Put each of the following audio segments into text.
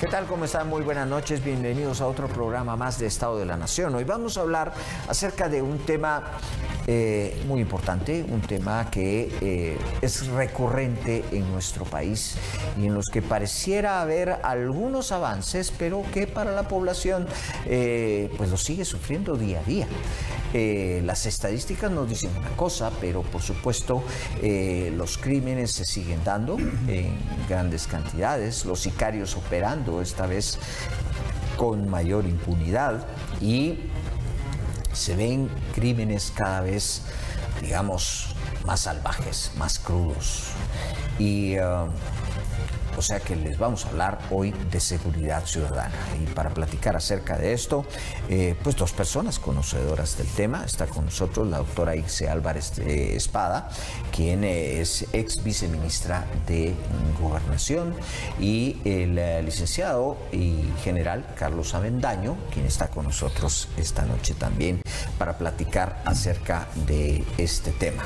¿Qué tal? ¿Cómo están? Muy buenas noches. Bienvenidos a otro programa más de Estado de la Nación. Hoy vamos a hablar acerca de un tema muy importante, un tema que es recurrente en nuestro país y en los que pareciera haber algunos avances, pero que para la población pues lo sigue sufriendo día a día. Las estadísticas nos dicen una cosa, pero por supuesto los crímenes se siguen dando en grandes cantidades, los sicarios operando esta vez con mayor impunidad y se ven crímenes cada vez, digamos, más salvajes, más crudos. Y o sea que les vamos a hablar hoy de seguridad ciudadana. Y para platicar acerca de esto, pues dos personas conocedoras del tema. Está con nosotros la doctora Ilse Álvarez Espada, quien es ex viceministra de Gobernación, y el licenciado y general Carlos Avendaño, quien está con nosotros esta noche también para platicar acerca de este tema.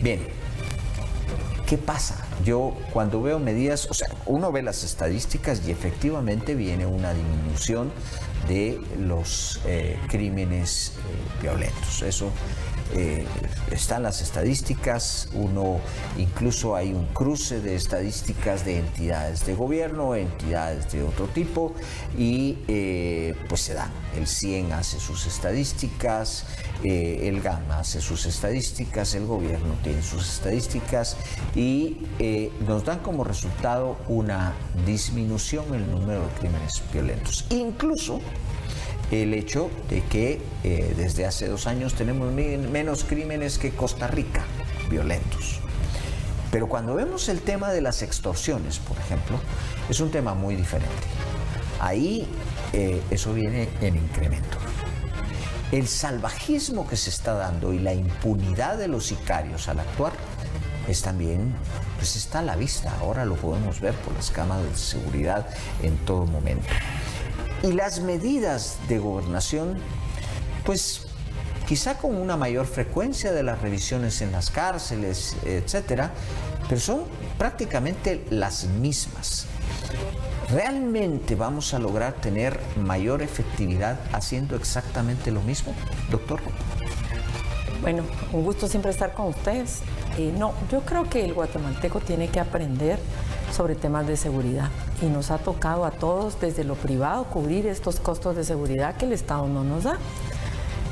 Bien. ¿Qué pasa? Yo cuando veo medidas, o sea, uno ve las estadísticas y efectivamente viene una disminución de los crímenes violentos. Eso están las estadísticas, incluso hay un cruce de estadísticas de entidades de gobierno, entidades de otro tipo, y pues se dan. El CIEN hace sus estadísticas, el GAM hace sus estadísticas, el gobierno tiene sus estadísticas y nos dan como resultado una disminución en el número de crímenes violentos. Incluso el hecho de que desde hace 2 años tenemos menos crímenes que Costa Rica, violentos. Pero cuando vemos el tema de las extorsiones, por ejemplo, es un tema muy diferente. Ahí eso viene en incremento. El salvajismo que se está dando y la impunidad de los sicarios al actuar es también, pues está a la vista. Ahora lo podemos ver por las cámaras de seguridad en todo momento. Y las medidas de gobernación, pues quizá con una mayor frecuencia de las revisiones en las cárceles, etcétera, pero son prácticamente las mismas. ¿Realmente vamos a lograr tener mayor efectividad haciendo exactamente lo mismo, doctor? Bueno, un gusto siempre estar con ustedes. No, yo creo que el guatemalteco tiene que aprender sobre temas de seguridad y nos ha tocado a todos desde lo privado cubrir estos costos de seguridad que el Estado no nos da.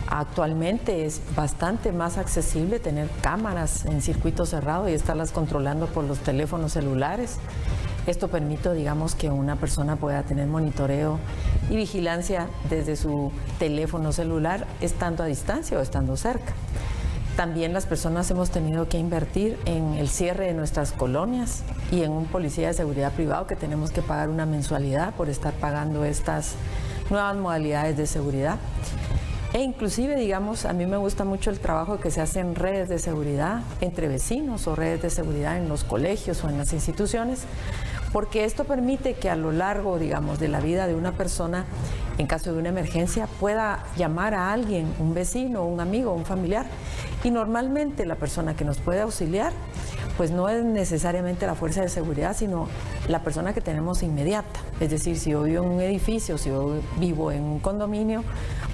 Actualmente es bastante más accesible tener cámaras en circuito cerrado y estarlas controlando por los teléfonos celulares. Esto permite, digamos, que una persona pueda tener monitoreo y vigilancia desde su teléfono celular, estando a distancia o estando cerca. También las personas hemos tenido que invertir en el cierre de nuestras colonias y en un policía de seguridad privado que tenemos que pagar una mensualidad por estar pagando estas nuevas modalidades de seguridad. E inclusive, digamos, a mí me gusta mucho el trabajo que se hace en redes de seguridad entre vecinos o redes de seguridad en los colegios o en las instituciones, porque esto permite que a lo largo, digamos, de la vida de una persona, en caso de una emergencia, pueda llamar a alguien, un vecino, un amigo, un familiar, y normalmente la persona que nos puede auxiliar, pues no es necesariamente la fuerza de seguridad, sino la persona que tenemos inmediata. Es decir, si yo vivo en un edificio, si yo vivo en un condominio,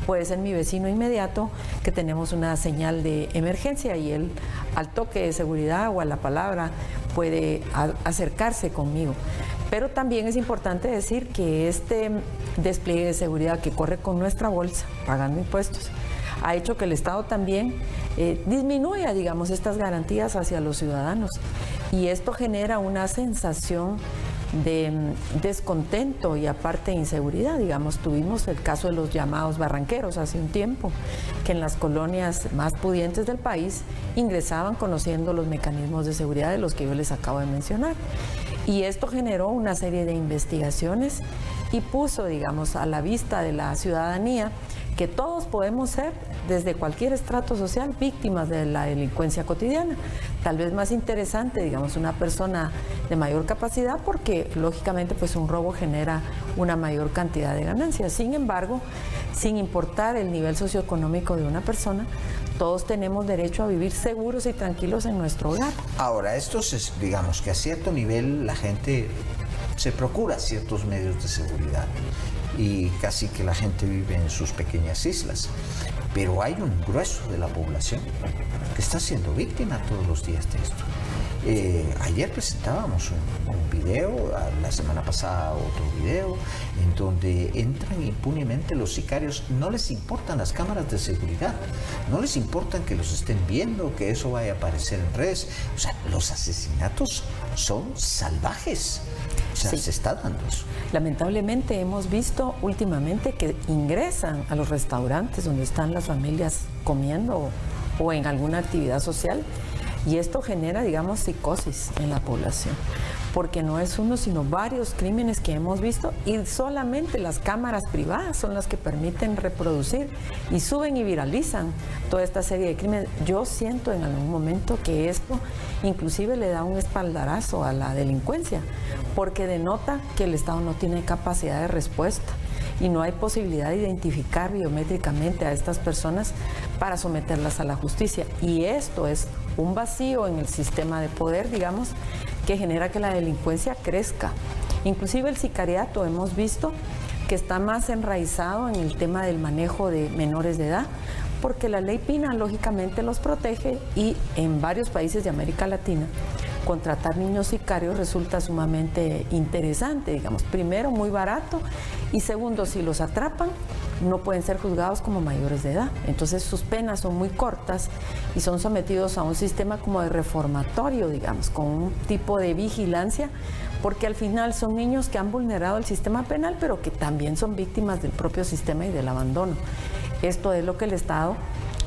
puede ser mi vecino inmediato que tenemos una señal de emergencia y él al toque de seguridad o a la palabra puede acercarse conmigo. Pero también es importante decir que este despliegue de seguridad que corre con nuestra bolsa, pagando impuestos, ha hecho que el Estado también disminuya, digamos, estas garantías hacia los ciudadanos. Y esto genera una sensación de descontento y aparte inseguridad. Digamos, tuvimos el caso de los llamados barranqueros hace un tiempo, que en las colonias más pudientes del país ingresaban conociendo los mecanismos de seguridad de los que yo les acabo de mencionar. Y esto generó una serie de investigaciones y puso, digamos, a la vista de la ciudadanía que todos podemos ser, desde cualquier estrato social, víctimas de la delincuencia cotidiana. Tal vez más interesante, digamos, una persona de mayor capacidad, porque lógicamente pues un robo genera una mayor cantidad de ganancias. Sin embargo, sin importar el nivel socioeconómico de una persona, todos tenemos derecho a vivir seguros y tranquilos en nuestro hogar. Ahora, esto es, digamos, que a cierto nivel la gente se procura ciertos medios de seguridad y casi que la gente vive en sus pequeñas islas. Pero hay un grueso de la población que está siendo víctima todos los días de esto. Ayer presentábamos un video, la semana pasada otro video, en donde entran impunemente los sicarios. No les importan las cámaras de seguridad, no les importan que los estén viendo, que eso vaya a aparecer en redes. O sea, los asesinatos son salvajes. O sea, sí, se está dando eso. Lamentablemente hemos visto últimamente que ingresan a los restaurantes donde están las familias comiendo o en alguna actividad social, y esto genera, digamos, psicosis en la población, porque no es uno sino varios crímenes que hemos visto, y solamente las cámaras privadas son las que permiten reproducir y suben y viralizan toda esta serie de crímenes. Yo siento en algún momento que esto inclusive le da un espaldarazo a la delincuencia, porque denota que el Estado no tiene capacidad de respuesta y no hay posibilidad de identificar biométricamente a estas personas para someterlas a la justicia. Y esto es un vacío en el sistema de poder, digamos, que genera que la delincuencia crezca. Inclusive el sicariato hemos visto que está más enraizado en el tema del manejo de menores de edad, porque la ley Pina lógicamente los protege, y en varios países de América Latina contratar niños sicarios resulta sumamente interesante, digamos, primero muy barato, y segundo, si los atrapan no pueden ser juzgados como mayores de edad, entonces sus penas son muy cortas y son sometidos a un sistema como de reformatorio, digamos, con un tipo de vigilancia, porque al final son niños que han vulnerado el sistema penal, pero que también son víctimas del propio sistema y del abandono. Esto es lo que el Estado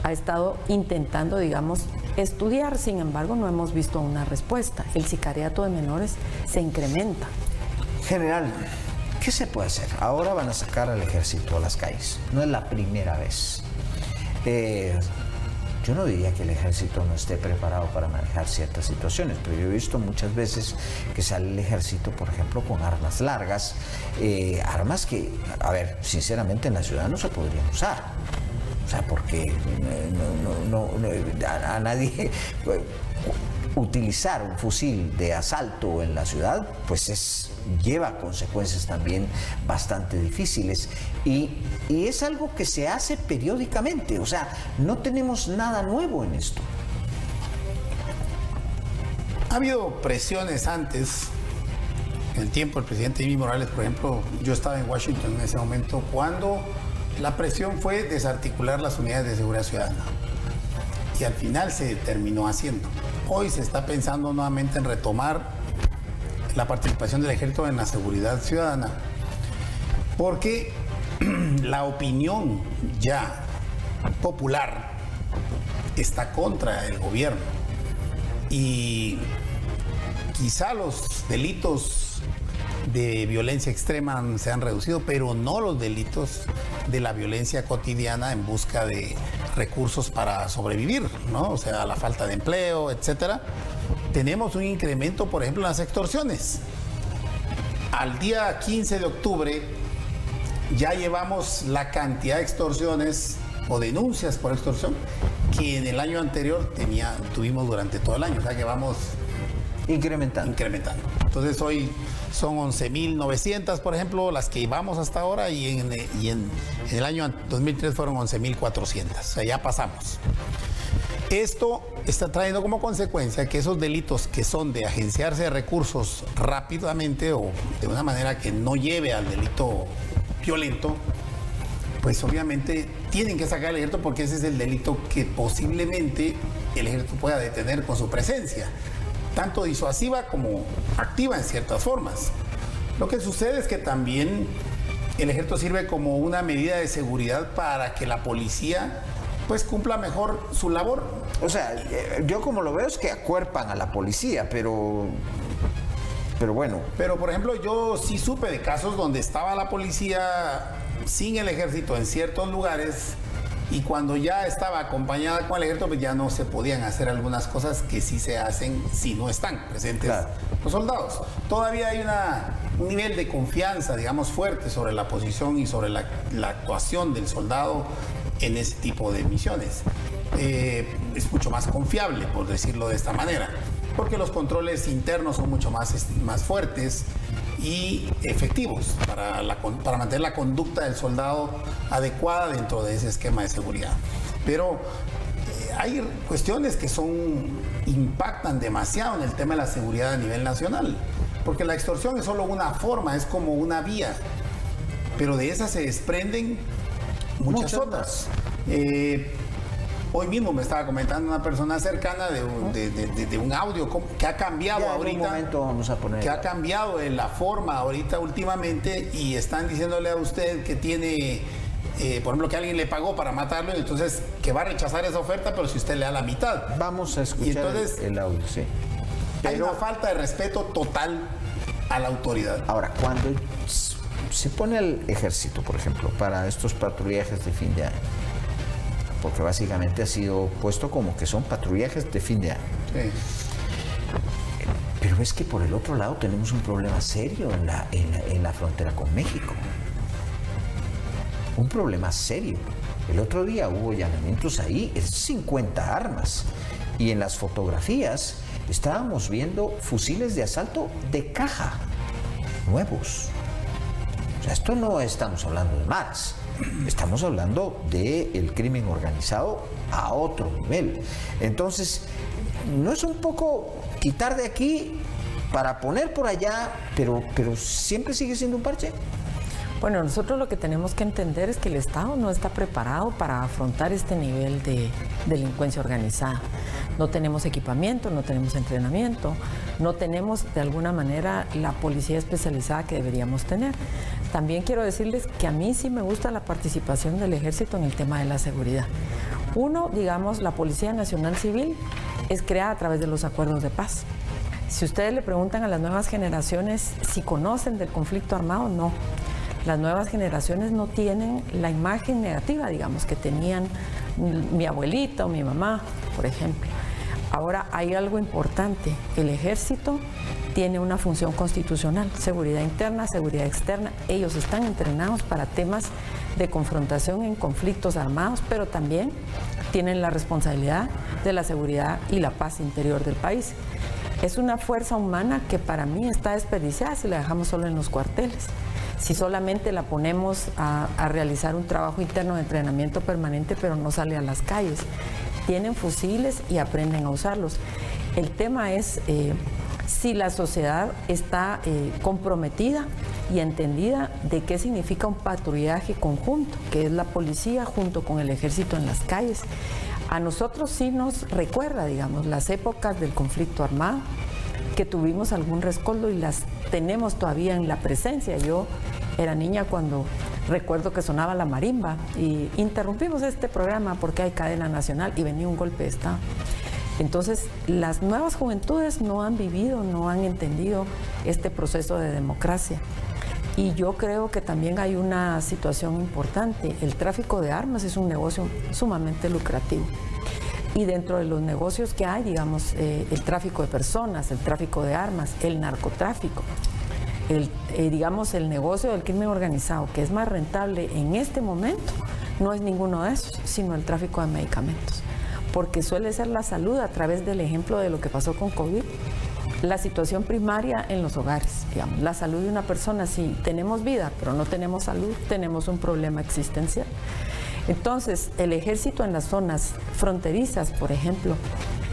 ha estado intentando, digamos, estudiar. Sin embargo, no hemos visto una respuesta. El sicariato de menores se incrementa. General, ¿qué se puede hacer? Ahora van a sacar al ejército a las calles. No es la primera vez. Yo no diría que el ejército no esté preparado para manejar ciertas situaciones, pero yo he visto muchas veces que sale el ejército, por ejemplo, con armas largas, armas que, a ver, sinceramente en la ciudad no se podrían usar. O sea, porque a nadie utilizar un fusil de asalto en la ciudad, pues lleva consecuencias también bastante difíciles, y es algo que se hace periódicamente. O sea, no tenemos nada nuevo en esto. Ha habido presiones antes. En el tiempo del presidente Evo Morales, por ejemplo, yo estaba en Washington en ese momento, cuando la presión fue desarticular las unidades de seguridad ciudadana, y al final se terminó haciendo. Hoy se está pensando nuevamente en retomar la participación del ejército en la seguridad ciudadana, porque la opinión ya popular está contra el gobierno, y quizá los delitos de violencia extrema se han reducido, pero no los delitos de la violencia cotidiana en busca de recursos para sobrevivir, ¿no? O sea, la falta de empleo, etcétera. Tenemos un incremento, por ejemplo, en las extorsiones. Al día 15 de octubre ya llevamos la cantidad de extorsiones o denuncias por extorsión que en el año anterior tuvimos durante todo el año. O sea, que vamos incrementando. Entonces hoy son 11.900, por ejemplo, las que vamos hasta ahora, y en el año 2003 fueron 11.400. O sea, ya pasamos. Esto está trayendo como consecuencia que esos delitos que son de agenciarse de recursos rápidamente o de una manera que no lleve al delito violento, pues obviamente tienen que sacar al ejército, porque ese es el delito que posiblemente el ejército pueda detener con su presencia, tanto disuasiva como activa en ciertas formas. Lo que sucede es que también el ejército sirve como una medida de seguridad para que la policía pues cumpla mejor su labor. O sea, yo como lo veo es que acuerpan a la policía, pero bueno. Pero por ejemplo, yo sí supe de casos donde estaba la policía sin el ejército en ciertos lugares, y cuando ya estaba acompañada con el ejército, pues ya no se podían hacer algunas cosas que sí se hacen si no están presentes los soldados. Todavía hay un nivel de confianza, digamos, fuerte sobre la posición y sobre la actuación del soldado en ese tipo de misiones. Es mucho más confiable, por decirlo de esta manera. porque los controles internos son mucho más fuertes y efectivos para mantener la conducta del soldado adecuada dentro de ese esquema de seguridad. Pero hay cuestiones que impactan demasiado en el tema de la seguridad a nivel nacional, porque la extorsión es solo una forma, es como una vía, pero de esas se desprenden muchas otras. Hoy mismo me estaba comentando una persona cercana de un audio que ha cambiado ya ahorita. En un momento vamos a poner. Que ha cambiado en la forma ahorita últimamente y están diciéndole a usted que tiene, por ejemplo, que alguien le pagó para matarlo y entonces que va a rechazar esa oferta, pero si usted le da la mitad. Vamos a escuchar entonces, el audio, sí. Hay una falta de respeto total a la autoridad. Ahora, cuando se pone al ejército, por ejemplo, para estos patrullajes de fin de año, porque básicamente ha sido puesto como que son patrullajes de fin de año. Sí. Pero es que por el otro lado tenemos un problema serio en la frontera con México. Un problema serio. El otro día hubo allanamientos ahí, es 50 armas. Y en las fotografías estábamos viendo fusiles de asalto de caja, nuevos. O sea, esto no estamos hablando de maras. Estamos hablando del crimen organizado a otro nivel. Entonces, ¿no es un poco quitar de aquí para poner por allá, pero siempre sigue siendo un parche? Bueno, nosotros lo que tenemos que entender es que el Estado no está preparado para afrontar este nivel de delincuencia organizada. No tenemos equipamiento, no tenemos entrenamiento, no tenemos de alguna manera la policía especializada que deberíamos tener. También quiero decirles que a mí sí me gusta la participación del Ejército en el tema de la seguridad. Uno, digamos, la Policía Nacional Civil es creada a través de los acuerdos de paz. Si ustedes le preguntan a las nuevas generaciones si conocen del conflicto armado, no. Las nuevas generaciones no tienen la imagen negativa, digamos, que tenían mi abuelita o mi mamá, por ejemplo. Ahora hay algo importante, el Ejército tiene una función constitucional, seguridad interna, seguridad externa. Ellos están entrenados para temas de confrontación en conflictos armados, pero también tienen la responsabilidad de la seguridad y la paz interior del país. Es una fuerza humana que para mí está desperdiciada si la dejamos solo en los cuarteles. Si solamente la ponemos a realizar un trabajo interno de entrenamiento permanente, pero no sale a las calles. Tienen fusiles y aprenden a usarlos. El tema es si la sociedad está comprometida y entendida de qué significa un patrullaje conjunto, que es la policía junto con el ejército en las calles. A nosotros sí nos recuerda, digamos, las épocas del conflicto armado, que tuvimos algún rescoldo y las tenemos todavía en la presencia. Yo era niña cuando recuerdo que sonaba la marimba y interrumpimos este programa porque hay cadena nacional y venía un golpe de Estado. Entonces, las nuevas juventudes no han vivido, no han entendido este proceso de democracia. Y yo creo que también hay una situación importante. El tráfico de armas es un negocio sumamente lucrativo. Y dentro de los negocios que hay, digamos, el tráfico de personas, el tráfico de armas, el narcotráfico, digamos, el negocio del crimen organizado, que es más rentable en este momento, no es ninguno de esos, sino el tráfico de medicamentos. Porque suele ser la salud, a través del ejemplo de lo que pasó con COVID, la situación primaria en los hogares, digamos, la salud de una persona. Si tenemos vida, pero no tenemos salud, tenemos un problema existencial. Entonces, el ejército en las zonas fronterizas, por ejemplo,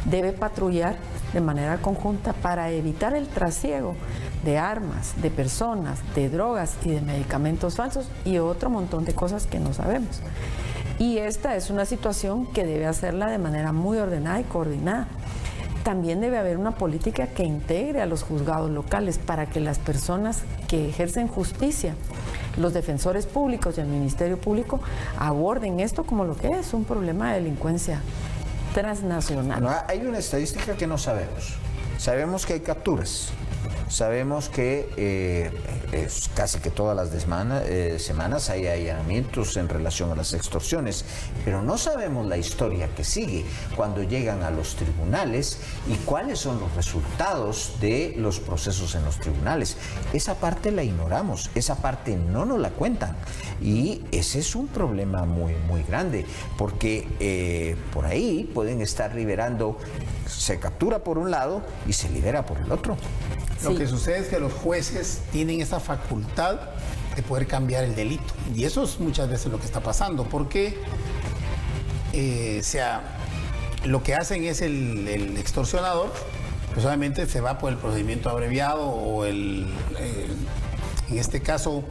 debe patrullar de manera conjunta para evitar el trasiego de armas, de personas, de drogas y de medicamentos falsos y otro montón de cosas que no sabemos. Y esta es una situación que debe hacerla de manera muy ordenada y coordinada. También debe haber una política que integre a los juzgados locales para que las personas que ejercen justicia, los defensores públicos y el Ministerio Público, aborden esto como lo que es un problema de delincuencia transnacional. Bueno, hay una estadística que no sabemos. Sabemos que hay capturas, Sabemos que casi que todas las semanas hay allanamientos en relación a las extorsiones, pero no sabemos la historia que sigue cuando llegan a los tribunales y cuáles son los resultados de los procesos en los tribunales. Esa parte la ignoramos, esa parte no nos la cuentan, y ese es un problema muy, muy grande, porque por ahí pueden estar liberando, se captura por un lado y se libera por el otro. Lo que sucede es que los jueces tienen esa facultad de poder cambiar el delito. Y eso es muchas veces lo que está pasando, porque lo que hacen es el extorsionador, pues obviamente se va por el procedimiento abreviado o en este caso...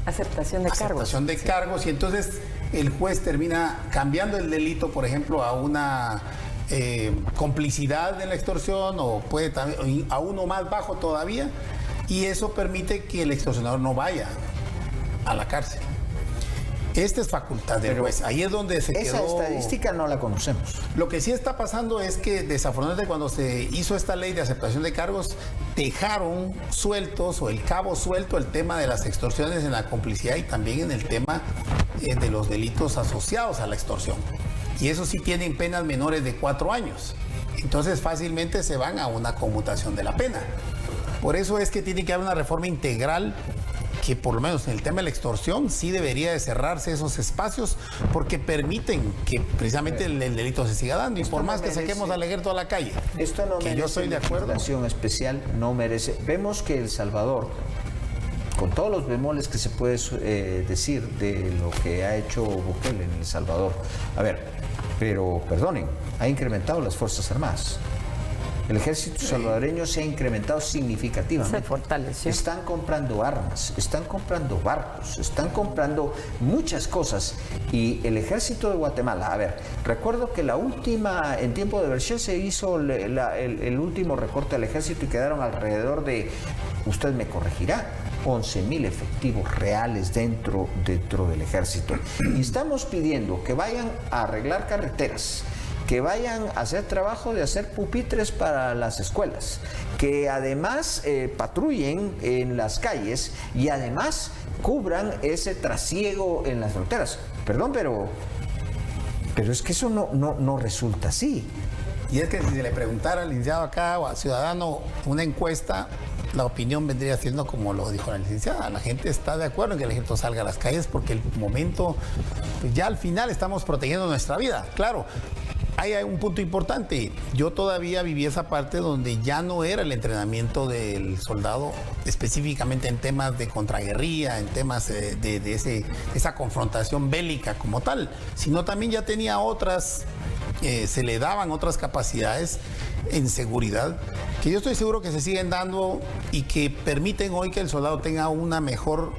Aceptación de cargos. Aceptación de cargos, y entonces el juez termina cambiando el delito, por ejemplo, a una... complicidad en la extorsión, o puede también a uno más bajo todavía, y eso permite que el extorsionador no vaya a la cárcel. Esta es facultad del juez. Ahí es donde se quedó. Esa estadística no la conocemos. Lo que sí está pasando es que desafortunadamente cuando se hizo esta ley de aceptación de cargos, dejaron sueltos o el cabo suelto el tema de las extorsiones en la complicidad y también en el tema de los delitos asociados a la extorsión. Y eso sí tienen penas menores de 4 años. Entonces fácilmente se van a una conmutación de la pena. Por eso es que tiene que haber una reforma integral que por lo menos en el tema de la extorsión sí debería de cerrarse esos espacios, porque permiten que precisamente el delito se siga dando. Y por más que saquemos al ejército a la calle, esto no que merece, yo estoy de acuerdo, legislación especial no merece. Vemos que El Salvador, con todos los bemoles que se puede decir de lo que ha hecho Bukele en El Salvador, a ver, pero perdonen, ha incrementado las Fuerzas Armadas. El ejército salvadoreño se ha incrementado significativamente. Se fortaleció. Están comprando armas, están comprando barcos, están comprando muchas cosas. Y el ejército de Guatemala, a ver, recuerdo que en tiempo de Berchel se hizo el último recorte del ejército y quedaron alrededor de, usted me corregirá, 11,000 efectivos reales dentro del ejército. Y estamos pidiendo que vayan a arreglar carreteras, que vayan a hacer trabajo de hacer pupitres para las escuelas, que además patrullen en las calles y además cubran ese trasiego en las fronteras. Perdón, pero es que eso no resulta así. Y es que si se le preguntara al licenciado acá o al ciudadano una encuesta, la opinión vendría siendo como lo dijo la licenciada. La gente está de acuerdo en que el ejército salga a las calles porque el momento, pues ya al final estamos protegiendo nuestra vida. Claro, hay un punto importante. Yo todavía viví esa parte donde ya no era el entrenamiento del soldado específicamente en temas de contraguerrilla, en temas de esa confrontación bélica como tal, sino también ya tenía otras, se le daban otras capacidades en seguridad, que yo estoy seguro que se siguen dando y que permiten hoy que el soldado tenga una mejor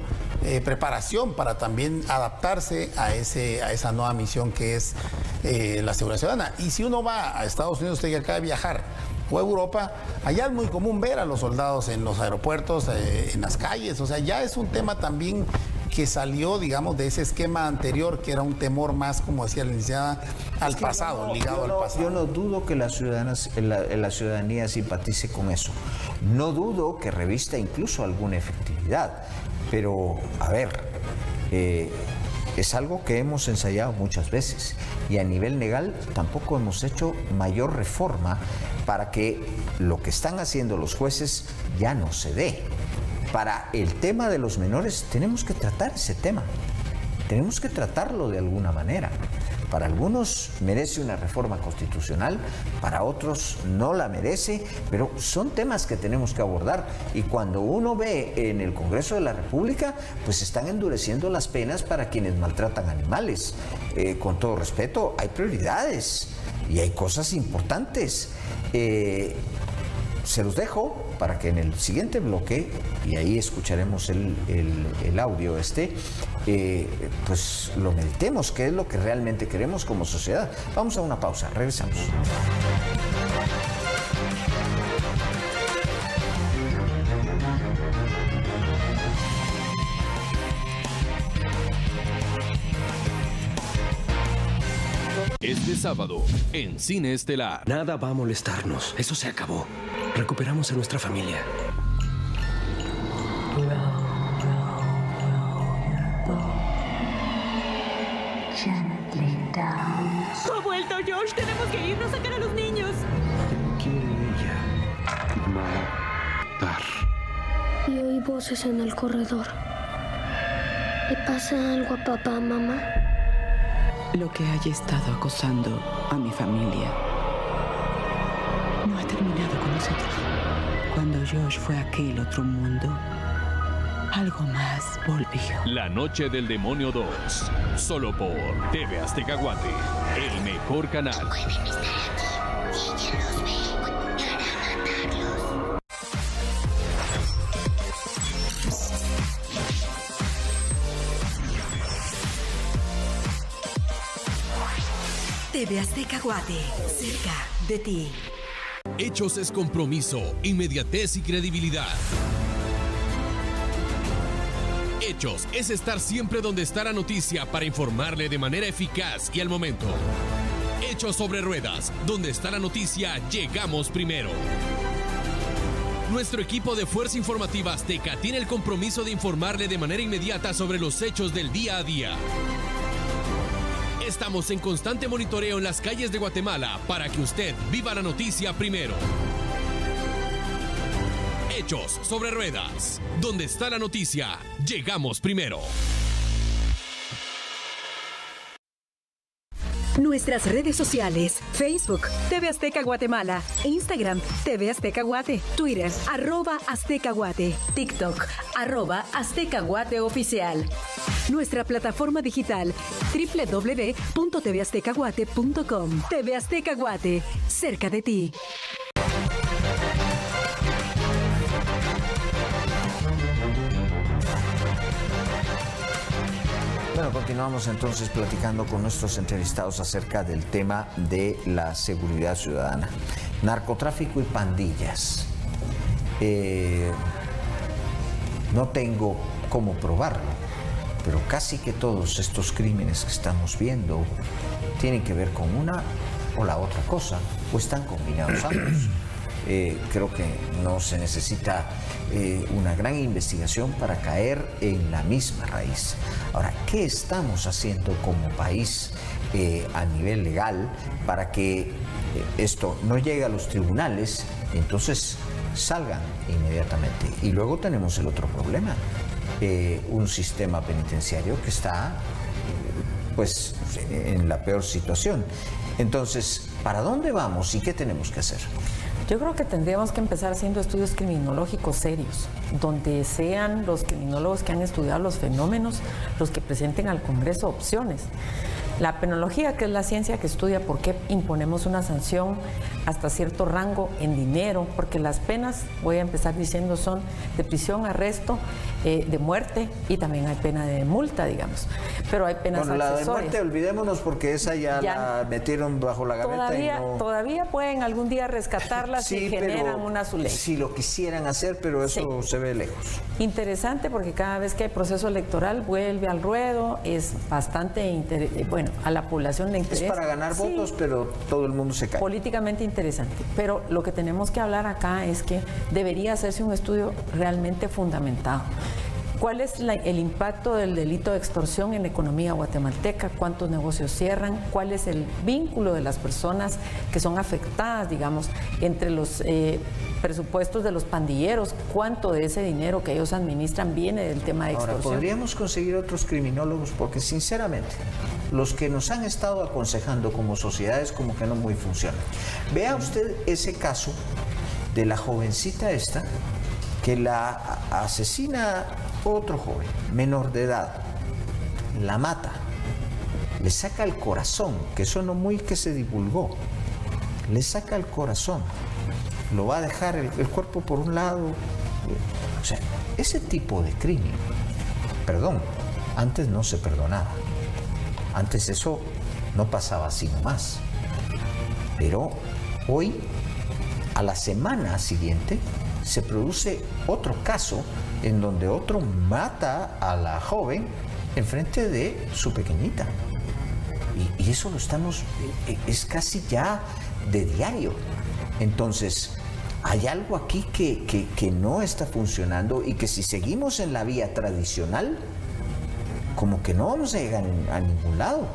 preparación para también adaptarse a esa nueva misión que es la seguridad ciudadana. Y si uno va a Estados Unidos, usted que acaba de viajar, o a Europa, allá es muy común ver a los soldados en los aeropuertos, en las calles. O sea, ya es un tema también que salió, digamos, de ese esquema anterior, que era un temor más, como decía la licenciada, al pasado, ligado al pasado. Yo no dudo que la ciudadanía simpatice con eso. No dudo que revista incluso alguna efectividad. Pero, a ver, es algo que hemos ensayado muchas veces y a nivel legal tampoco hemos hecho mayor reforma para que lo que están haciendo los jueces ya no se dé. Para el tema de los menores tenemos que tratar ese tema, tenemos que tratarlo de alguna manera. Para algunos merece una reforma constitucional, para otros no la merece, pero son temas que tenemos que abordar. Y cuando uno ve en el Congreso de la República, pues están endureciendo las penas para quienes maltratan animales. Con todo respeto, hay prioridades y hay cosas importantes. Se los dejo para que en el siguiente bloque, y ahí escucharemos el audio pues lo meditemos, qué es lo que realmente queremos como sociedad. Vamos a una pausa, regresamos. Este sábado, en Cine Estelar. Nada va a molestarnos. Eso se acabó. Recuperamos a nuestra familia. ¡Ha vuelto Josh! ¡Tenemos que irnos a sacar a los niños! ¿Qué quiere ella? Matar. Y oí voces en el corredor. ¿Le pasa algo a papá, mamá? Lo que haya estado acosando a mi familia no ha terminado con nosotros. Cuando Josh fue a aquel otro mundo, algo más volvió. La Noche del Demonio 2. Solo por TV Azteca Guate. El mejor canal. Pueden estar aquí. Si ella los ve, hará matarlos. TV Azteca Guate, cerca de ti. Hechos es compromiso, inmediatez y credibilidad. Hechos es estar siempre donde está la noticia para informarle de manera eficaz y al momento. Hechos sobre ruedas, donde está la noticia, llegamos primero. Nuestro equipo de Fuerza Informativa Azteca tiene el compromiso de informarle de manera inmediata sobre los hechos del día a día. Estamos en constante monitoreo en las calles de Guatemala para que usted viva la noticia primero. Hechos sobre ruedas. Donde está la noticia, llegamos primero. Nuestras redes sociales: Facebook, TV Azteca Guatemala, Instagram, TV Azteca Guate, Twitter, @Azteca Guate, TikTok, @Azteca Guate Oficial. Nuestra plataforma digital, www.tvaztecaguate.com. TV Azteca Guate, cerca de ti. Bueno, continuamos entonces platicando con nuestros entrevistados acerca del tema de la seguridad ciudadana. Narcotráfico y pandillas. No tengo cómo probarlo, pero casi que todos estos crímenes que estamos viendo tienen que ver con una o la otra cosa, o están combinados ambos. Creo que no se necesita una gran investigación para caer en la misma raíz. Ahora, ¿qué estamos haciendo como país a nivel legal para que esto no llegue a los tribunales, entonces salgan inmediatamente? Y luego tenemos el otro problema, un sistema penitenciario que está pues en la peor situación. Entonces, ¿para dónde vamos y qué tenemos que hacer? Yo creo que tendríamos que empezar haciendo estudios criminológicos serios, donde sean los criminólogos que han estudiado los fenómenos los que presenten al Congreso opciones. La penología, que es la ciencia que estudia por qué imponemos una sanción hasta cierto rango en dinero, porque las penas, voy a empezar diciendo, son de prisión, arresto, de muerte, y también hay pena de multa, digamos. Pero hay penas accesorias. La de muerte, olvidémonos, porque esa ya la metieron bajo la gaveta. Todavía pueden algún día rescatarla si generan una su ley. Si lo quisieran hacer, pero eso se ve lejos. Interesante, porque cada vez que hay proceso electoral vuelve al ruedo, es bastante bueno, a la población le interesa. Es para ganar votos, pero todo el mundo se cae. Políticamente interesante. Pero lo que tenemos que hablar acá es que debería hacerse un estudio realmente fundamentado. ¿Cuál es el impacto del delito de extorsión en la economía guatemalteca? ¿Cuántos negocios cierran? ¿Cuál es el vínculo de las personas que son afectadas, digamos, entre los presupuestos de los pandilleros? ¿Cuánto de ese dinero que ellos administran viene del tema de extorsión? Ahora, podríamos conseguir otros criminólogos, porque sinceramente los que nos han estado aconsejando como sociedades como que no muy funcionan. Vea usted ese caso de la jovencita esta que la asesina otro joven, menor de edad, la mata, le saca el corazón, que eso no muy que se divulgó, le saca el corazón, lo va a dejar el cuerpo por un lado. O sea, ese tipo de crimen, perdón, antes no se perdonaba, antes eso no pasaba así nomás, pero hoy, a la semana siguiente, se produce otro caso en donde otro mata a la joven enfrente de su pequeñita. Y eso lo estamos, es casi ya de diario. Entonces, hay algo aquí que no está funcionando, y que si seguimos en la vía tradicional, como que no vamos a llegar a ningún lado.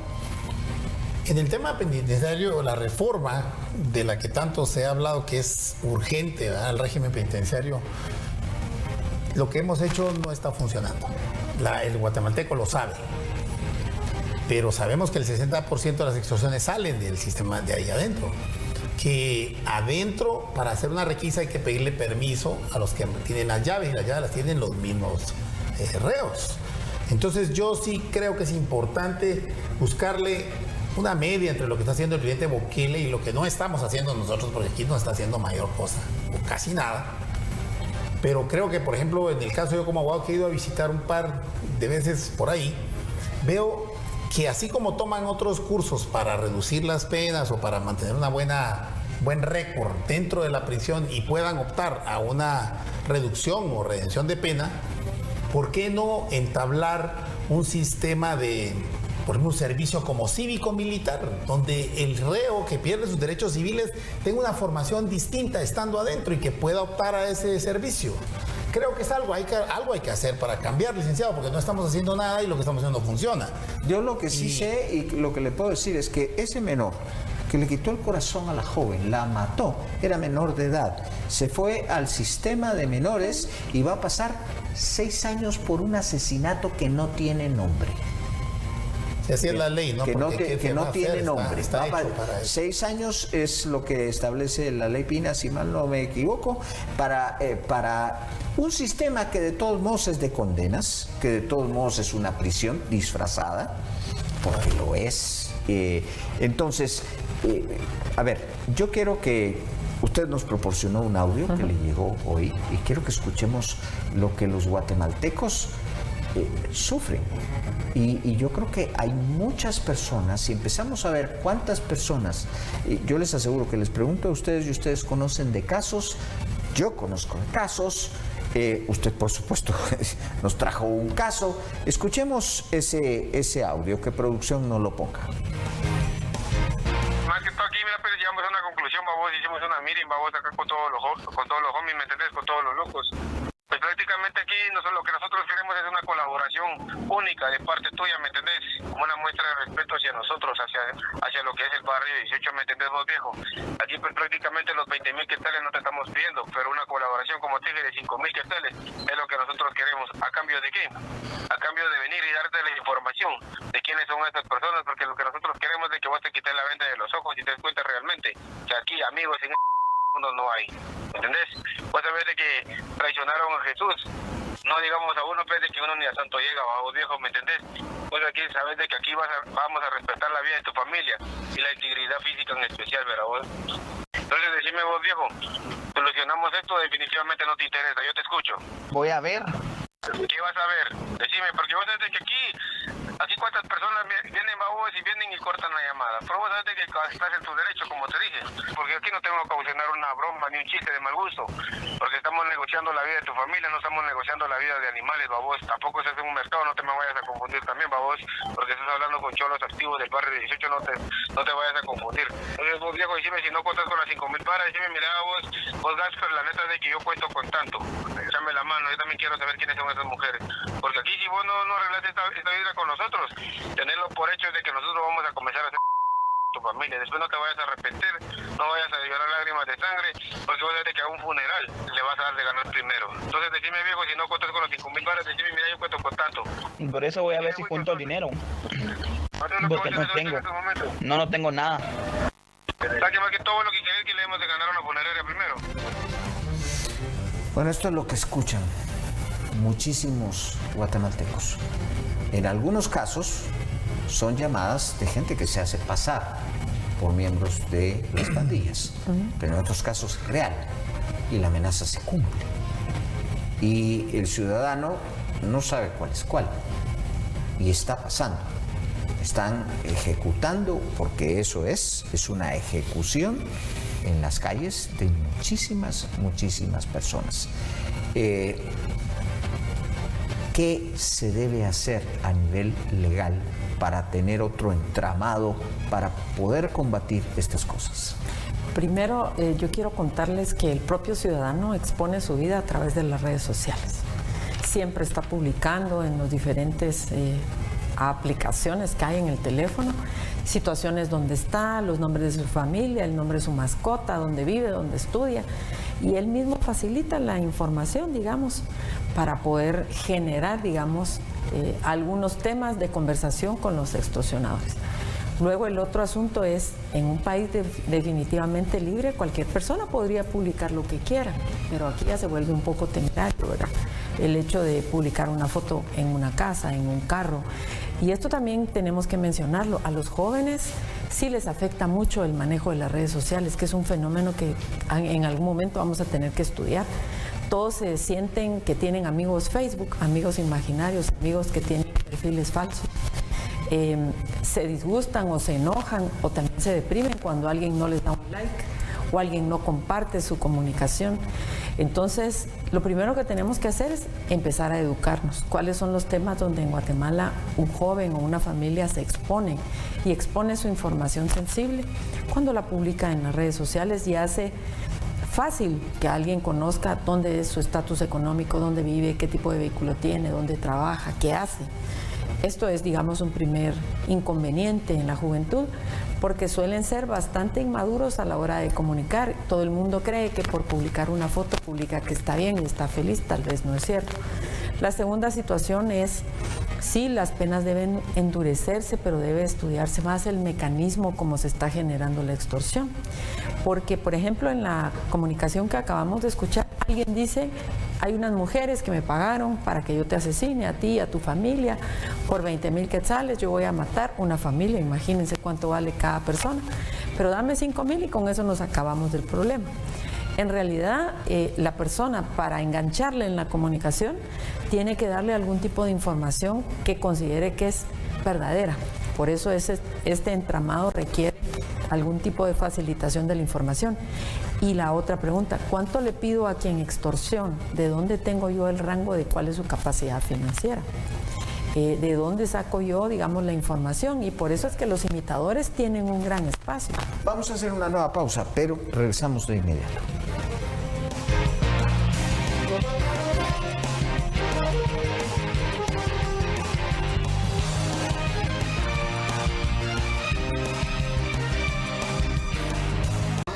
En el tema penitenciario, la reforma de la que tanto se ha hablado que es urgente, ¿verdad?, al régimen penitenciario, lo que hemos hecho no está funcionando. El guatemalteco lo sabe. Pero sabemos que el 60% de las extorsiones salen del sistema de ahí adentro. Que adentro, para hacer una requisa, hay que pedirle permiso a los que tienen las llaves, y las llaves las tienen los mismos reos. Entonces yo sí creo que es importante buscarle una media entre lo que está haciendo el presidente Bukele y lo que no estamos haciendo nosotros, porque aquí no está haciendo mayor cosa, o casi nada. Pero creo que, por ejemplo, en el caso yo como abogado que he ido a visitar un par de veces por ahí, veo que así como toman otros cursos para reducir las penas o para mantener una buen récord dentro de la prisión y puedan optar a una reducción o redención de pena, ¿por qué no entablar un sistema de, por ejemplo, un servicio como cívico-militar, donde el reo que pierde sus derechos civiles tenga una formación distinta estando adentro y que pueda optar a ese servicio? Creo que es algo hay que hacer para cambiar, licenciado, porque no estamos haciendo nada y lo que estamos haciendo no funciona. Yo lo que sí sé y lo que le puedo decir es que ese menor que le quitó el corazón a la joven, la mató, era menor de edad, se fue al sistema de menores y va a pasar 6 años por un asesinato que no tiene nombre. Así es la ley, ¿no? Que no tiene nombre. Está hecho para eso. 6 años es lo que establece la ley Pina, si mal no me equivoco, para un sistema que de todos modos es de condenas, que de todos modos es una prisión disfrazada, porque lo es. Entonces, a ver, yo quiero que usted nos proporcionó un audio que le llegó hoy y quiero que escuchemos lo que los guatemaltecos sufren. Y yo creo que hay muchas personas, si empezamos a ver cuántas personas, yo les aseguro que les pregunto a ustedes y ustedes conocen de casos, yo conozco de casos, usted por supuesto nos trajo un caso. Escuchemos ese audio, que producción no lo ponga. Más que todo aquí, mira, pues llegamos a una conclusión, babos, hicimos una meeting, babos, acá con todos los homies, ¿me entendés? Con todos los locos. Pues prácticamente aquí lo que nosotros queremos es una colaboración única de parte tuya, ¿me entendés? Como una muestra de respeto hacia nosotros, hacia lo que es el barrio 18, ¿me entendés vos, viejo? Aquí pues prácticamente los 20.000 quetzales no te estamos pidiendo, pero una colaboración, como te dije, de 5.000 quetzales es lo que nosotros queremos. ¿A cambio de qué? A cambio de venir y darte la información de quiénes son estas personas, porque lo que nosotros queremos es que vos te quites la venda de los ojos y te des cuenta realmente que aquí amigos en mundo no hay, ¿entendés? Vos sabés de que traicionaron a Jesús, no digamos a uno, pues de que uno ni a santo llega, vos viejo, ¿me entendés? Vos aquí sabés de que aquí vamos a respetar la vida de tu familia y la integridad física en especial, ¿verdad vos? Entonces decime vos, viejo, solucionamos esto, definitivamente no te interesa, yo te escucho. Voy a ver. ¿Qué vas a ver? Decime, porque vos sabés de que aquí cuántas personas vienen, babos, y vienen y cortan la llamada. Pero vos sabés de que estás en tu derecho, como te dije. Porque aquí no tengo que ocasionar una broma ni un chiste de mal gusto. Porque estamos negociando la vida de tu familia, no estamos negociando la vida de animales, babos. Tampoco estás en un mercado, no te me vayas a confundir también, babos. Porque estás hablando con cholos activos del barrio 18, no te vayas a confundir. Entonces vos, viejo, decime, si no cuentas con las 5.000 varas, decime, mira, vos Gasper, la neta es de que yo cuento con tanto. Échame la mano, yo también quiero saber quiénes son esas mujeres. Porque aquí si vos no arreglas esta vida con nosotros, tenerlo por hecho de que nosotros vamos a comenzar a hacer tu familia. Después no te vayas a arrepentir, no vayas a llorar lágrimas de sangre, porque vos sabés que a un funeral le vas a dar de ganar primero. Entonces decime, viejo, si no cuentas con los 5.000 varas, decime, mira, yo cuento con tanto. Y por eso voy a ver si junto el dinero. Porque no tengo. No tengo nada. ¿Sabes más que todo lo que querés que le demos de ganar a una funeraria primero? Bueno, esto es lo que escuchan muchísimos guatemaltecos. En algunos casos son llamadas de gente que se hace pasar por miembros de las pandillas, pero en otros casos es real y la amenaza se cumple. Y el ciudadano no sabe cuál es cuál y está pasando. Están ejecutando, porque eso es una ejecución en las calles de muchísimas personas. ¿Qué se debe hacer a nivel legal para tener otro entramado para poder combatir estas cosas? Primero, yo quiero contarles que el propio ciudadano expone su vida a través de las redes sociales. Siempre está publicando en los diferentes aplicaciones que hay en el teléfono, situaciones donde está, los nombres de su familia, el nombre de su mascota, dónde vive, dónde estudia. Y él mismo facilita la información, digamos, para poder generar, digamos, algunos temas de conversación con los extorsionadores. Luego el otro asunto es, en un país definitivamente libre, cualquier persona podría publicar lo que quiera, pero aquí ya se vuelve un poco temerario, ¿verdad? El hecho de publicar una foto en una casa, en un carro. Y esto también tenemos que mencionarlo, a los jóvenes sí les afecta mucho el manejo de las redes sociales, que es un fenómeno que en algún momento vamos a tener que estudiar. Todos se sienten que tienen amigos Facebook, amigos imaginarios, amigos que tienen perfiles falsos. Se disgustan o se enojan o también se deprimen cuando alguien no les da un like o alguien no comparte su comunicación. Entonces, lo primero que tenemos que hacer es empezar a educarnos. ¿Cuáles son los temas donde en Guatemala un joven o una familia se expone y expone su información sensible? Cuando la publica en las redes sociales y hace fácil que alguien conozca dónde es su estatus económico, dónde vive, qué tipo de vehículo tiene, dónde trabaja, qué hace. Esto es, digamos, un primer inconveniente en la juventud, porque suelen ser bastante inmaduros a la hora de comunicar. Todo el mundo cree que por publicar una foto publica que está bien y está feliz, tal vez no es cierto. La segunda situación es, sí, las penas deben endurecerse, pero debe estudiarse más el mecanismo como se está generando la extorsión. Porque, por ejemplo, en la comunicación que acabamos de escuchar, alguien dice: hay unas mujeres que me pagaron para que yo te asesine a ti y a tu familia por 20,000 quetzales, yo voy a matar una familia, imagínense cuánto vale cada persona, pero dame 5,000 y con eso nos acabamos del problema. En realidad, la persona, para engancharle en la comunicación, tiene que darle algún tipo de información que considere que es verdadera. Por eso este entramado requiere algún tipo de facilitación de la información. Y la otra pregunta, ¿cuánto le pido a quien extorsión? ¿De dónde tengo yo el rango de cuál es su capacidad financiera? ¿De dónde saco yo, digamos, la información? Y por eso es que los imitadores tienen un gran espacio. Vamos a hacer una nueva pausa, pero regresamos de inmediato.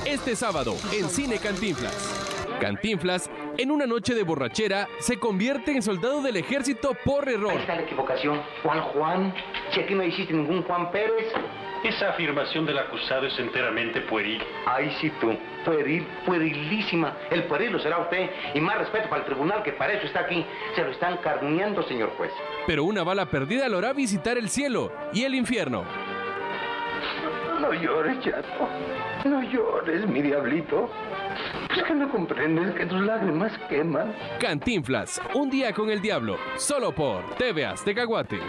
Este sábado, en Cine Cantinflas. Cantinflas, en una noche de borrachera, se convierte en soldado del ejército por error. Ahí está la equivocación. Juan, si aquí no hiciste ningún Juan Pérez. Esa afirmación del acusado es enteramente pueril. Ay, sí tú, puerilísima. El pueril lo será usted. Y más respeto para el tribunal, que para eso está aquí. Se lo están carneando, señor juez. Pero una bala perdida lo hará visitar el cielo y el infierno. No llores, chato. No llores, mi diablito. Pues que no comprendes que tus lágrimas queman. Cantinflas, un día con el diablo, solo por TV Azteca Guate.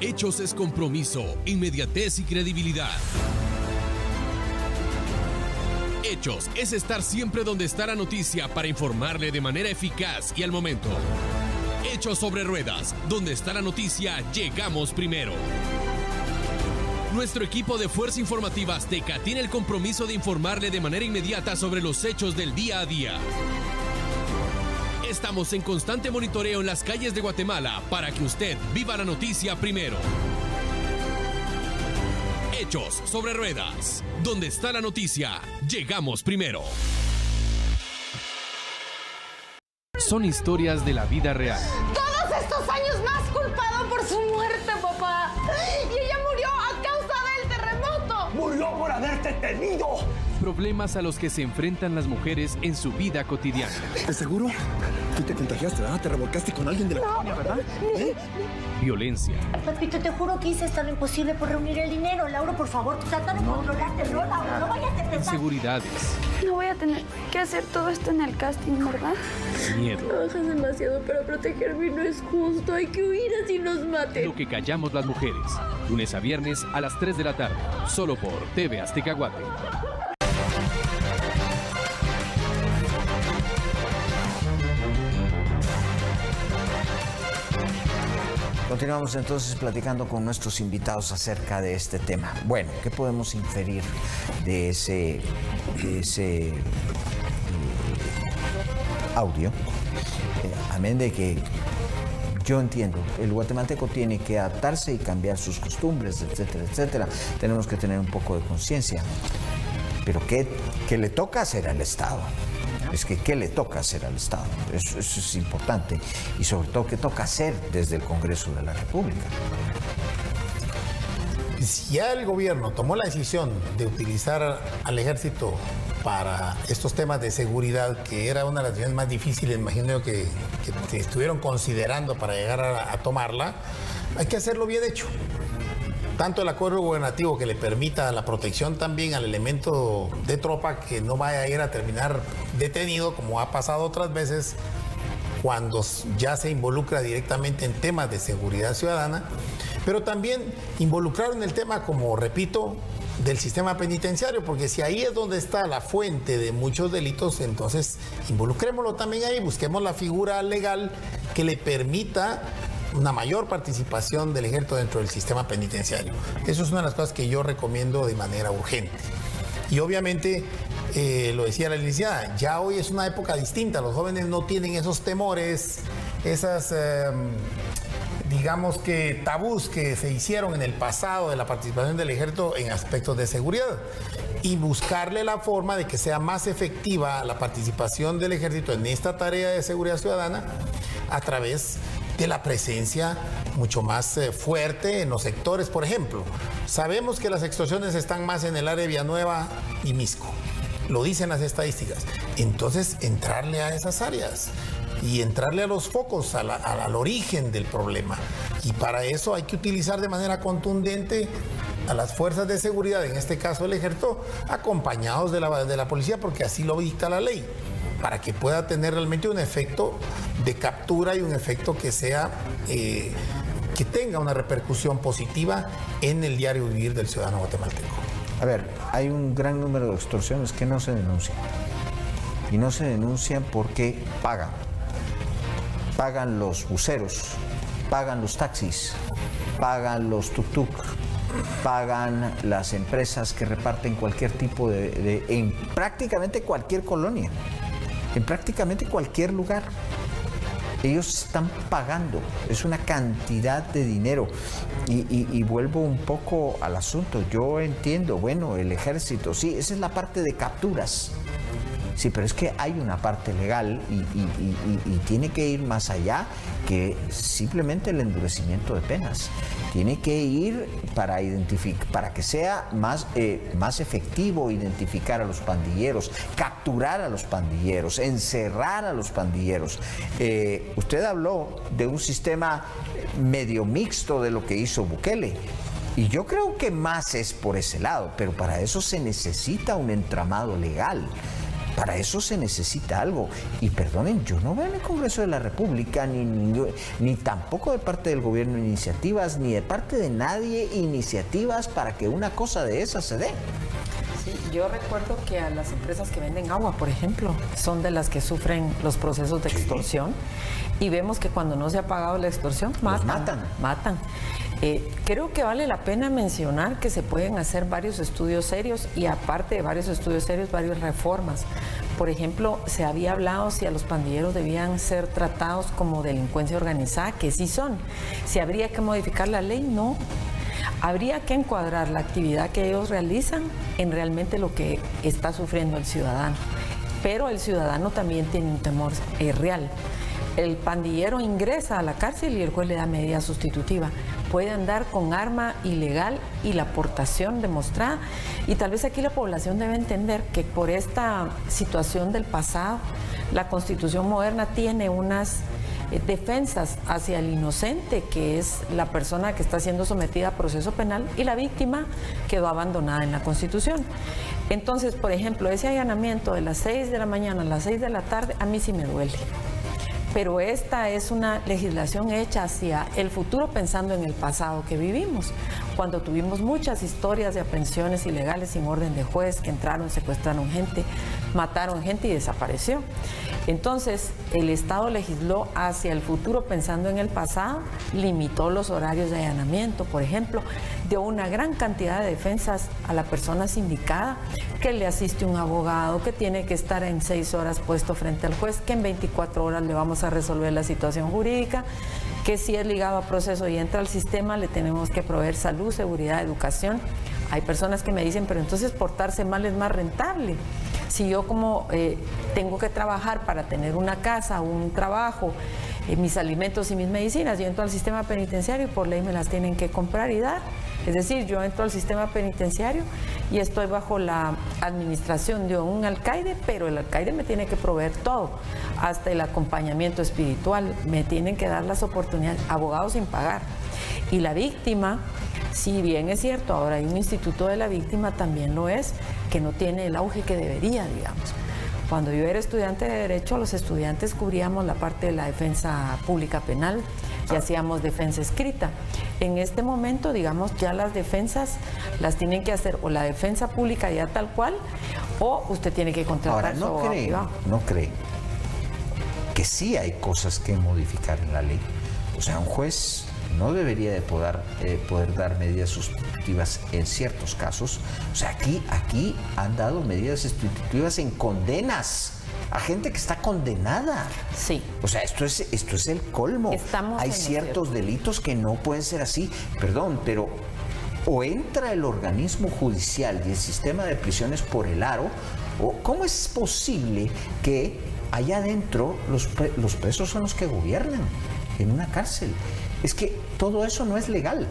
Hechos es compromiso, inmediatez y credibilidad. Hechos es estar siempre donde está la noticia para informarle de manera eficaz y al momento. Hechos sobre ruedas, donde está la noticia, llegamos primero. Nuestro equipo de Fuerza Informativa Azteca tiene el compromiso de informarle de manera inmediata sobre los hechos del día a día. Estamos en constante monitoreo en las calles de Guatemala para que usted viva la noticia primero. Hechos sobre ruedas. Donde está la noticia, llegamos primero. Son historias de la vida real. Todos estos años me has culpado por su muerte, papá. Y ella murió a causa del terremoto. Murió por haberte tenido. Problemas a los que se enfrentan las mujeres en su vida cotidiana. ¿Estás seguro? Tú te contagiaste, ¿verdad? Te revolcaste con alguien de la colonia, ¿verdad? Violencia. Papito, te juro que hice hasta lo imposible por reunir el dinero. Laura, por favor, trata de controlarte, ¿no, Laura? No vayas a pensar. Inseguridades. No voy a tener que hacer todo esto en el casting, ¿verdad? Miedo. Trabajas demasiado para protegerme y no es justo. Hay que huir así nos maten. Lo que callamos las mujeres. Lunes a viernes a las 3 de la tarde. Solo por TV Azteca Guate. Continuamos entonces platicando con nuestros invitados acerca de este tema. Bueno, ¿qué podemos inferir de ese audio? Amén de que yo entiendo, el guatemalteco tiene que adaptarse y cambiar sus costumbres, etcétera, etcétera. Tenemos que tener un poco de conciencia. Pero ¿qué le toca hacer al Estado? Es que ¿qué le toca hacer al Estado? Eso es importante. Y sobre todo, ¿qué toca hacer desde el Congreso de la República? Si ya el gobierno tomó la decisión de utilizar al ejército para estos temas de seguridad, que era una de las decisiones más difíciles, imagino yo, que estuvieron considerando para llegar a tomarla, hay que hacerlo bien hecho. Tanto el acuerdo gubernativo que le permita la protección también al elemento de tropa, que no vaya a ir a terminar detenido, como ha pasado otras veces, cuando ya se involucra directamente en temas de seguridad ciudadana, pero también involucrar en el tema, como repito, del sistema penitenciario, porque si ahí es donde está la fuente de muchos delitos, entonces involucrémoslo también ahí, busquemos la figura legal que le permita una mayor participación del ejército dentro del sistema penitenciario. Eso es una de las cosas que yo recomiendo de manera urgente. Y obviamente, lo decía la licenciada, ya hoy es una época distinta, los jóvenes no tienen esos temores, esas, digamos que tabús que se hicieron en el pasado de la participación del ejército en aspectos de seguridad. Y buscarle la forma de que sea más efectiva la participación del ejército en esta tarea de seguridad ciudadana a través de la presencia mucho más fuerte en los sectores. Por ejemplo, sabemos que las extorsiones están más en el área de Villanueva y Misco, lo dicen las estadísticas. Entonces, entrarle a esas áreas y entrarle a los focos, al origen del problema. Y para eso hay que utilizar de manera contundente a las fuerzas de seguridad, en este caso el ejército, acompañados de la policía, porque así lo dicta la ley, para que pueda tener realmente un efecto de captura y un efecto que sea, que tenga una repercusión positiva en el diario vivir del ciudadano guatemalteco. A ver, hay un gran número de extorsiones que no se denuncian. Y no se denuncian porque pagan. Pagan los buceros, pagan los taxis, pagan los tuk-tuk, pagan las empresas que reparten cualquier tipo en prácticamente cualquier colonia, en prácticamente cualquier lugar. Ellos están pagando, es una cantidad de dinero. Y vuelvo un poco al asunto. Yo entiendo, bueno, el ejército, sí, esa es la parte de capturas. Sí, pero es que hay una parte legal y tiene que ir más allá que simplemente el endurecimiento de penas. Tiene que ir para que sea más efectivo identificar a los pandilleros, capturar a los pandilleros, encerrar a los pandilleros. Usted habló de un sistema medio mixto de lo que hizo Bukele. Y yo creo que más es por ese lado, pero para eso se necesita un entramado legal. Para eso se necesita algo. Y perdonen, yo no veo en el Congreso de la República, ni tampoco de parte del gobierno iniciativas, ni de parte de nadie iniciativas para que una cosa de esas se dé. Sí, yo recuerdo que a las empresas que venden agua, por ejemplo, son de las que sufren los procesos de extorsión. Y vemos que cuando no se ha pagado la extorsión, matan. Creo que vale la pena mencionar que se pueden hacer varios estudios serios y aparte de varios estudios serios, varias reformas. Por ejemplo, se había hablado si a los pandilleros debían ser tratados como delincuencia organizada, que sí son. Si habría que modificar la ley, no. Habría que encuadrar la actividad que ellos realizan en realmente lo que está sufriendo el ciudadano. Pero el ciudadano también tiene un temor real. El pandillero ingresa a la cárcel y el juez le da medida sustitutiva. Puede andar con arma ilegal y la portación demostrada. Y tal vez aquí la población debe entender que por esta situación del pasado, la Constitución moderna tiene unas defensas hacia el inocente, que es la persona que está siendo sometida a proceso penal, y la víctima quedó abandonada en la Constitución. Entonces, por ejemplo, ese allanamiento de las 6 de la mañana a las 6 de la tarde, a mí sí me duele. Pero esta es una legislación hecha hacia el futuro pensando en el pasado que vivimos, cuando tuvimos muchas historias de aprehensiones ilegales sin orden de juez, que entraron, secuestraron gente, mataron gente y desapareció. Entonces, el Estado legisló hacia el futuro pensando en el pasado, limitó los horarios de allanamiento, por ejemplo, dio una gran cantidad de defensas a la persona sindicada, que le asiste un abogado, que tiene que estar en 6 horas puesto frente al juez, que en 24 horas le vamos a resolver la situación jurídica. que sí es ligado a proceso y entra al sistema, le tenemos que proveer salud, seguridad, educación. Hay personas que me dicen, pero entonces portarse mal es más rentable. Si yo como tengo que trabajar para tener una casa, un trabajo, mis alimentos y mis medicinas, yo entro al sistema penitenciario y por ley me las tienen que comprar y dar. Es decir, yo entro al sistema penitenciario y estoy bajo la administración de un alcaide, pero el alcaide me tiene que proveer todo, hasta el acompañamiento espiritual, me tienen que dar las oportunidades, abogados sin pagar. Y la víctima, si bien es cierto, ahora hay un instituto de la víctima, también lo es, que no tiene el auge que debería, digamos. Cuando yo era estudiante de Derecho, los estudiantes cubríamos la parte de la defensa pública penal y hacíamos defensa escrita. En este momento, digamos, ya las defensas las tienen que hacer o la defensa pública ya tal cual, o usted tiene que contratar su abogado privado. ¿No cree que sí hay cosas que modificar en la ley? O sea, un juez no debería de poder dar medidas sustitutivas en ciertos casos. O sea, aquí han dado medidas sustitutivas en condenas a gente que está condenada. Sí. O sea, esto es el colmo. Hay ciertos delitos que no pueden ser así. Perdón, pero o entra el organismo judicial y el sistema de prisiones por el aro, o ¿cómo es posible que allá adentro los presos son los que gobiernan en una cárcel? Es que todo eso no es legal,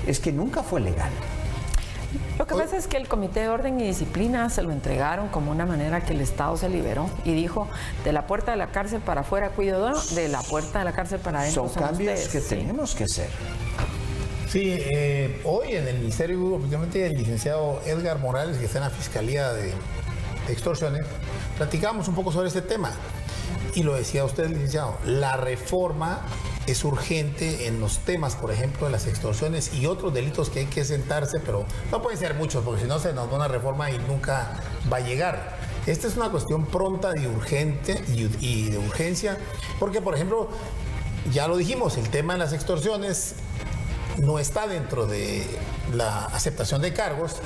es que nunca fue legal. Lo que pasa es que el Comité de Orden y Disciplina se lo entregaron como una manera que el Estado se liberó y dijo, de la puerta de la cárcel para afuera cuido yo, de la puerta de la cárcel para adentro son cambios ustedes, que tenemos que hacer. Sí, hoy en el Ministerio, precisamente el licenciado Edgar Morales, que está en la Fiscalía de Extorsiones, platicamos un poco sobre este tema. Y lo decía usted, licenciado, la reforma es urgente en los temas, por ejemplo, de las extorsiones y otros delitos que hay que sentarse, pero no pueden ser muchos, porque si no se nos da una reforma y nunca va a llegar. Esta es una cuestión pronta y urgente y de urgencia, porque, por ejemplo, ya lo dijimos, el tema de las extorsiones no está dentro de la aceptación de cargos,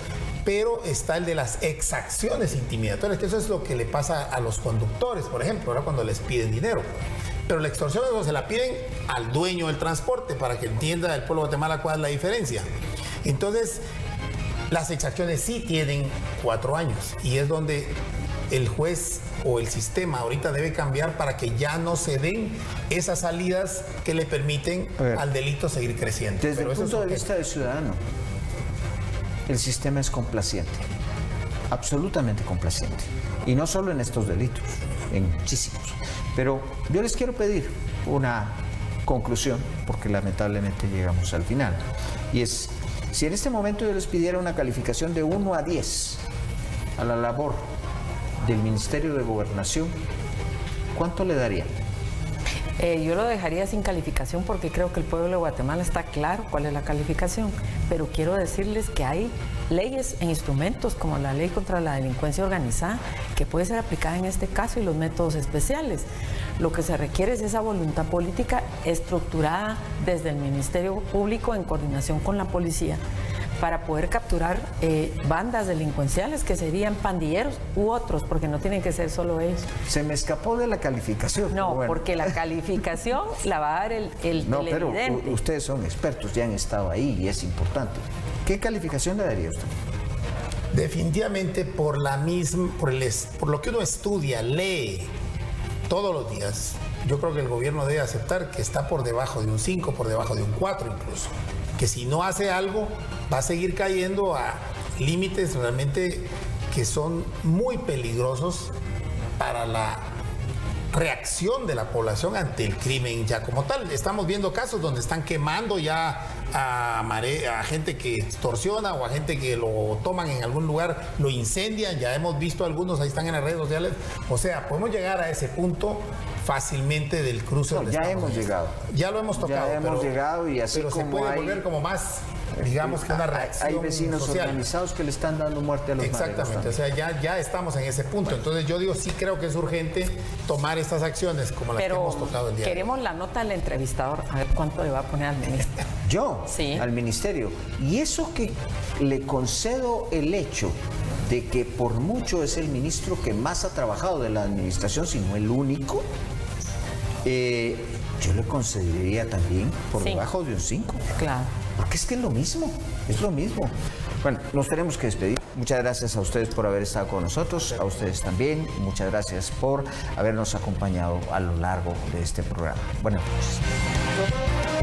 pero está el de las exacciones intimidatorias, que eso es lo que le pasa a los conductores, por ejemplo, ahora cuando les piden dinero. Pero la extorsión se la piden al dueño del transporte, para que entienda el pueblo de Guatemala cuál es la diferencia. Entonces, las exacciones sí tienen 4 años y es donde el juez o el sistema ahorita debe cambiar para que ya no se den esas salidas que le permiten al delito seguir creciendo. Desde el punto de vista del ciudadano, el sistema es complaciente, absolutamente complaciente. Y no solo en estos delitos, en muchísimos. Pero yo les quiero pedir una conclusión, porque lamentablemente llegamos al final. Y es, si en este momento yo les pidiera una calificación de 1 a 10 a la labor del Ministerio de Gobernación, ¿cuánto le darían? Yo lo dejaría sin calificación porque creo que el pueblo de Guatemala está claro cuál es la calificación, pero quiero decirles que hay leyes e instrumentos como la ley contra la delincuencia organizada que puede ser aplicada en este caso y los métodos especiales. Lo que se requiere es esa voluntad política estructurada desde el Ministerio Público en coordinación con la policía para poder capturar bandas delincuenciales que serían pandilleros u otros, porque no tienen que ser solo ellos. Se me escapó de la calificación. No, bueno, porque la calificación la va a dar el televidente. Pero ustedes son expertos, ya han estado ahí y es importante. ¿Qué calificación le daría usted? Definitivamente por lo que uno estudia, lee todos los días, yo creo que el gobierno debe aceptar que está por debajo de un 5, por debajo de un 4 incluso. Que si no hace algo, va a seguir cayendo a límites realmente que son muy peligrosos para la reacción de la población ante el crimen ya como tal. Estamos viendo casos donde están quemando ya a gente que extorsiona o a gente que lo toman en algún lugar, lo incendian. Ya hemos visto algunos, ahí están en las redes sociales. O sea, podemos llegar a ese punto fácilmente del cruce. No, ya hemos llegado. Ya lo hemos tocado. Ya hemos llegado y así pero como se puede volver como más, digamos que una reacción hay vecinos social organizados que le están dando muerte a los Exactamente, o sea, ya estamos en ese punto. Entonces yo digo, sí creo que es urgente tomar estas acciones como las que hemos tocado el día. Queremos la nota del entrevistador, a ver cuánto le va a poner al ministro. ¿Yo? Sí. Al ministerio. Y eso que le concedo el hecho de que por mucho es el ministro que más ha trabajado de la administración, si no el único, yo le concedería también por debajo de un 5. Claro. Porque es que es lo mismo, es lo mismo. Bueno, nos tenemos que despedir. Muchas gracias a ustedes por haber estado con nosotros, a ustedes también. Muchas gracias por habernos acompañado a lo largo de este programa. Buenas noches.